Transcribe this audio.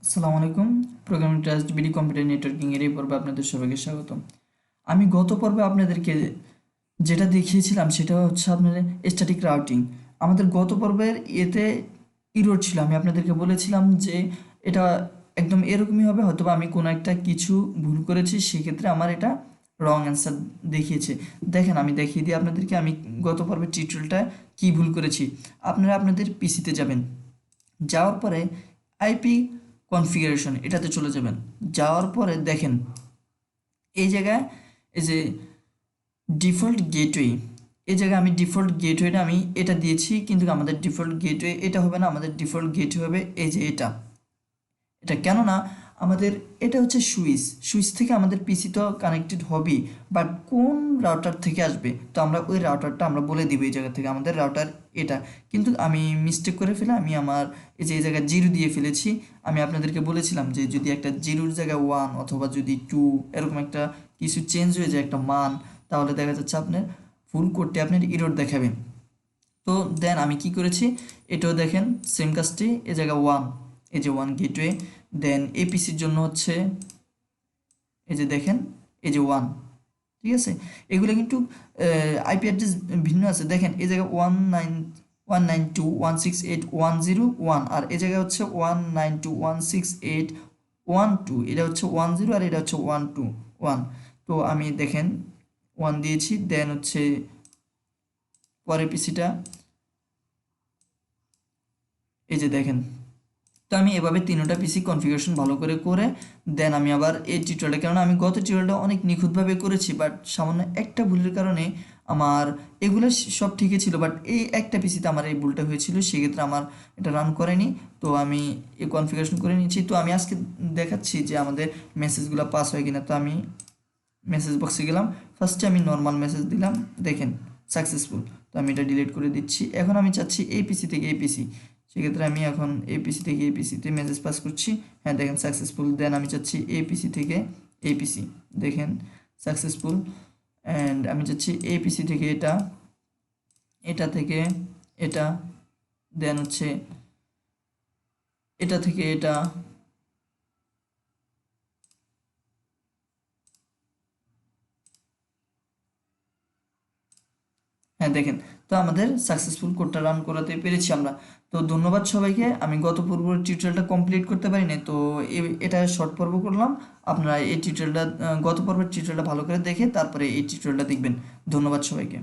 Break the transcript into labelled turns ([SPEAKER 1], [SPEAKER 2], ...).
[SPEAKER 1] আসসালামু আলাইকুম। Programming trust BD computer networking এর এই পর্বে আপনাদের সবাইকে স্বাগতম। আমি গত পর্বে আপনাদেরকে যেটা দেখিয়েছিলাম সেটা হচ্ছে আপনার স্ট্যাটিক রাউটিং। আমাদের গত পর্বের এতে ইরর ছিল। আমি আপনাদেরকে বলেছিলাম যে এটা একদম এরকমই হবে, হয়তোবা আমি কোনো একটা কিছু ভুল করেছি, সেক্ষেত্রে আমার এটা রং অ্যান্সার দেখিয়েছে। দেখেন, আমি দেখিয়ে দিই আপনাদেরকে আমি গত পর্বের টিউটোরিয়ালটা কী ভুল করেছি। আপনারা আপনাদের পিসিতে যাবেন, যাওয়ার পরে আইপি কনফিগারেশন এটাতে চলে যাবেন। যাওয়ার পরে দেখেন এই জায়গায় এই যে ডিফল্ট গেটওয়ে, এই জায়গায় আমি ডিফল্ট গেটওয়েটা আমি এটা দিয়েছি, কিন্তু আমাদের ডিফল্ট গেটওয়ে এটা হবে না, আমাদের ডিফল্ট গেটওয়ে হবে এই যে এটা। এটা কেননা আমাদের এটা হচ্ছে সুইচ থেকে আমাদের পিসি তো কানেক্টেড হবেই, বাট কোন রাউটার থেকে আসবে তো আমরা ওই রাউটারটা আমরা বলে দিব এই জায়গা থেকে আমাদের রাউটার এটা। কিন্তু আমি মিস্টেক করে ফেলে আমি আমার এই যে এই জায়গায় জিরো দিয়ে ফেলেছি। আমি আপনাদেরকে বলেছিলাম যে যদি একটা জিরোর জায়গায় 1 অথবা যদি 2 এরকম একটা কিছু চেঞ্জ হয়ে যায় একটা মান, তাহলে দেখা যাচ্ছে আপনার ফুল কোডটি আপনার এরর দেখাবে। তো দেন আমি কি করেছি, এটাও দেখেন সেম কাজটি, এই জায়গায় 1, এই যে 1 গেটওয়ে। দেন এপিসির জন্য হচ্ছে এই যে দেখেন এই যে 1, ঠিক আছে। এগুলো কিন্তু আইপি অ্যাড্রেস ভিন্ন আছে। দেখেন এই জায়গায় 192.168.101, আর এই জায়গায় হচ্ছে 192.168.12, এটা হচ্ছে 10 আর এটা হচ্ছে 121। তো আমি দেখেন 1 দিয়েছি, দেন হচ্ছে পরের পিসিটা এই যে দেখেন। তো আমি এভাবে তিনটা পিসি কনফিগারেশন ভালো করে করে দেন আমি আবার এই টিউটোরিয়ালটা, কারণ আমি গত টিউটোরিয়ালটা অনেক নিখুঁতভাবে করেছি, বাট সামান্য একটা ভুলের কারণে আমার এগুলো সব ঠিকই ছিল, বাট এই একটা পিসিতে আমার এই ভুলটা হয়েছিল, সেক্ষেত্রে আমার এটা রান করেনি। তো আমি এই কনফিগারেশন করে নিয়েছি। তো আমি আজকে দেখাচ্ছি যে আমাদের মেসেজগুলো পাস হয় কিনা। তো আমি মেসেজ বক্সে গেলাম, ফার্স্টে আমি নর্মাল মেসেজ দিলাম, দেখেন সাকসেসফুল। তো আমি এটা ডিলিট করে দিচ্ছি। এখন আমি চাচ্ছি এই পিসি থেকে এই পিসি, সেক্ষেত্রে আমি এখন এই পিসি থেকে এই পিসিতে মেসেজ পাস করছি। হ্যাঁ দেখেন সাকসেসফুল। দেন আমি চাচ্ছি এই পিসি থেকে এই পিসি, দেখেন সাকসেসফুল। অ্যান্ড আমি চাচ্ছি এই পিসি থেকে এটা, এটা থেকে এটা, দেন হচ্ছে এটা থেকে এটা। হ্যাঁ দেখেন, তো আমাদের সাকসেসফুল কোডটা রান করাতে পেরেছি আমরা। তো ধন্যবাদ সবাইকে। আমি গত পূর্বের টিউটোরিয়ালটা কমপ্লিট করতে পারিনি, তো এটা শর্ট পর্ব করলাম। আপনারা এই টিউটোরিয়ালটা গত পর্বের টিউটোরিয়ালটা ভালো করে দেখে তারপরে এই টিউটোরিয়ালটা দেখবেন। ধন্যবাদ সবাইকে।